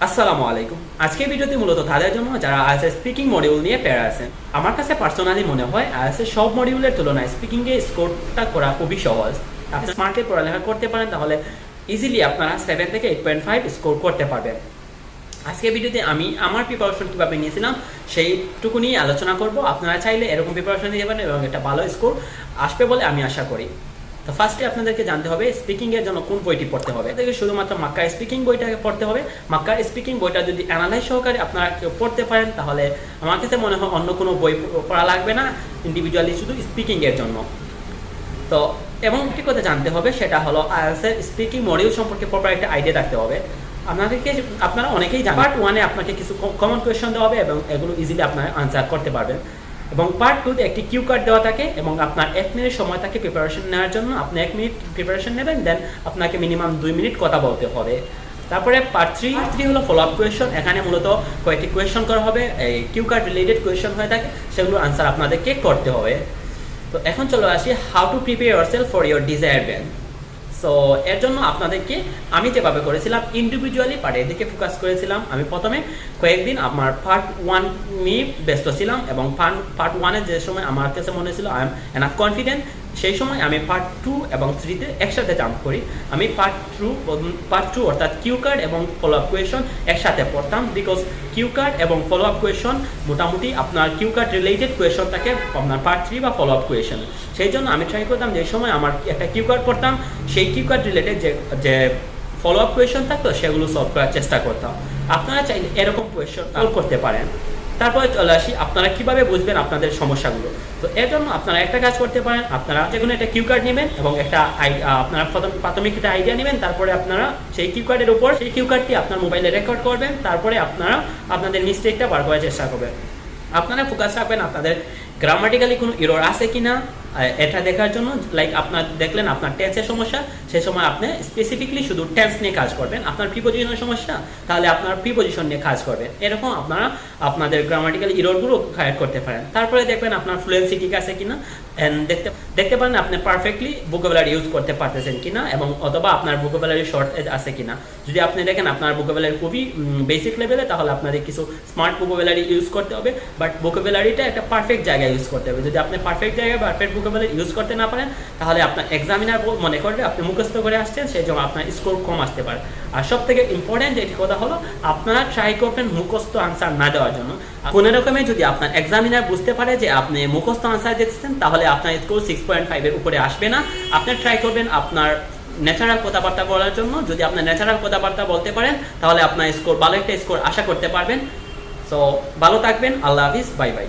আসসালামু আলাইকুম। আজকের ভিডিওতে মূলত তাদের জন্য যারা IELTS স্পিকিং মডিউল নিয়ে প্যারা আছেন। আমার কাছে পার্সোনালি মনে হয় IELTS সব মডিউলের তুলনায় স্পিকিং এর স্কোরটা করা খুবই সহজ। আপনি স্মার্টলি পড়ালেখা করতে পারেন তাহলে ইজিলি আপনারা 7 থেকে 8.5 স্কোর করতে পারবেন। আজকের ভিডিওতে আমি আমার প্রিপারেশন কীভাবে নিয়েছিলাম সেইটুকু নিয়ে আলোচনা করব। আপনারা চাইলে এরকম প্রিপারেশন নিতে পারেন এবং একটা ভালো স্কোর আসবে বলে আমি আশা করি। তো ফার্স্টে আপনাদেরকে জানতে হবে স্পিকিংয়ের জন্য কোন বইটি পড়তে হবে। এদেরকে শুধুমাত্র মাক্কার স্পিকিং বইটাকে পড়তে হবে। মাক্কার স্পিকিং বইটা যদি অ্যানালাইজ সহকারে আপনারা কেউ পড়তে পারেন তাহলে আমার কাছে মনে হয় অন্য কোনো বই পড়া লাগবে না, ইন্ডিভিজুয়ালি শুধু স্পিকিংয়ের জন্য। তো এবং একটি কথা জানতে হবে সেটা হলো IELTS এর স্পিকিং মডিউল সম্পর্কে প্রপার একটা আইডিয়া থাকতে হবে। আপনারা অনেকেই জানেন পার্ট 1-এ আপনাকে কিছু কমন কোয়েশ্চন দেওয়া হবে এবং এগুলো ইজিলি আপনারা আনসার করতে পারবেন। এবং পার্ট 2-তে একটি কিউ কার্ড দেওয়া থাকে এবং আপনার 1 মিনিট সময় থাকে প্রিপারেশন নেওয়ার জন্য। আপনি 1 মিনিট প্রিপারেশন নেবেন, দেন আপনাকে মিনিমাম 2 মিনিট কথা বলতে হবে। তারপরে পার্ট 3 হলো ফলো আপ কোয়েশ্চন। এখানে মূলত কয়েকটি কোয়েশ্চন করা হবে, এই কিউ কার্ড রিলেটেড কোয়েশ্চন হয়ে থাকে, সেগুলো আনসার আপনাদেরকে করতে হবে। তো এখন চলে আসি how to prepare yourself for your desire band. So এর জন্য আপনাদেরকে আমি যেভাবে করেছিলাম ইন্ডিভিজুয়ালি পার্টের দিকে ফোকাস করেছিলাম। আমি প্রথমে কয়েকদিন আমার পার্ট 1 নিয়ে ব্যস্ত ছিলাম এবং পার্ট 1-এ যে সময় আমার কাছে মনে ছিল আই এম এনাফ কনফিডেন্ট, সেই সময় আমি পার্ট 2 এবং 3-তে একসাথে জাম্প করি। আমি পার্ট 2 অর্থাৎ কিউ কার্ড এবং ফলো আপ কোয়েশন একসাথে পড়তাম, বিকজ কিউ কার্ড এবং ফলো আপ কোয়েশন মোটামুটি আপনার কিউ কার্ড রিলেটেড কোয়েশন থাকে আপনার পার্ট 3 বা ফলো আপ কোয়েশন। সেই জন্য আমি ট্রাই করতাম যে সময় আমার একটা কিউ কার্ড পড়তাম সেই কিউ কার্ড রিলেটেড যে ফলো আপ কোয়েশন থাকতো সেগুলো সলভ করার চেষ্টা করতাম। আপনারা চাইলে এরকম কোয়েশন সলভ করতে পারেন। তারপরে চলে আসি আপনারা কিভাবে বুঝবেন আপনাদের সমস্যাগুলো। তো এর জন্য আপনারা একটা কাজ করতে পারেন, আপনারা যে কোনো একটা কিউ কার্ড নেবেন এবং একটা আপনারা প্রাথমিক একটা আইডিয়া নেবেন। তারপরে আপনারা সেই কিউ কার্ডের উপর সেই কিউ কার্ডটি আপনার মোবাইলে রেকর্ড করবেন। তারপরে আপনারা আপনাদের মিস্টেকটা বার করার চেষ্টা করবেন। আপনারা ফোকাস রাখবেন আপনাদের গ্রামাটিক্যালি কোনো এরর আছে কিনা এটা দেখার জন্য। লাইক আপনার দেখলেন আপনার টেন্সের সমস্যা, সেই সময় আপনি স্পেসিফিকলি শুধু টেন্স নিয়ে কাজ করবেন। আপনার প্রিপোজিশনের সমস্যা, তাহলে আপনার প্রিপোজিশন নিয়ে কাজ করবেন। এরকম আপনারা আপনাদের গ্রামাটিক্যাল এররগুলো কারেক্ট করতে পারেন। তারপরে দেখবেন আপনার ফ্লুয়েন্সি ঠিক আছে কিনা, এন্ড দেখতে পারেন আপনি পারফেক্টলি ভোকাবুলারি ইউজ করতে পারতেছেন কিনা এবং অথবা আপনার ভোকাবুলারি শর্টেজ আছে কিনা। যদি আপনি দেখেন আপনার ভোকাবুলারি খুবই বেসিক লেভেলে, তাহলে আপনাদের কিছু স্মার্ট ভোকাবুলারি ইউজ করতে হবে, বাট ভোকাবুলারিটা একটা পারফেক্ট জায়গায় ইউজ করতে হবে। যদি আপনি পারফেক্ট জায়গায় পারফেক্ট ভোকাবুলারি ইউজ করতে না পারেন তাহলে আপনার এক্সামিনার মনে করবে আপনি মুখস্থ করে আসছেন, সেই জন্য আপনার স্কোর কম আসতে পারে। আর সব থেকে ইম্পর্টেন্ট যেটি কথা হলো আপনারা ট্রাই করবেন মুখস্থ আনসার না দেওয়ার জন্য। কোনো রকমে যদি আপনার এক্সামিনার বুঝতে পারে যে আপনি মুখস্থ আনসার দিচ্ছেন তাহলে আপনার স্কোর 6.5-এর উপরে আসবে না। আপনি ট্রাই করবেন আপনার ন্যাচারাল কথাবার্তা বলার জন্য। যদি আপনি ন্যাচারাল কথাবার্তা বলতে পারেন তাহলে আপনার স্কোর ভালো একটা স্কোর আশা করতে পারবেন। সো ভালো থাকবেন, আল্লাহ হাফিজ, বাই বাই।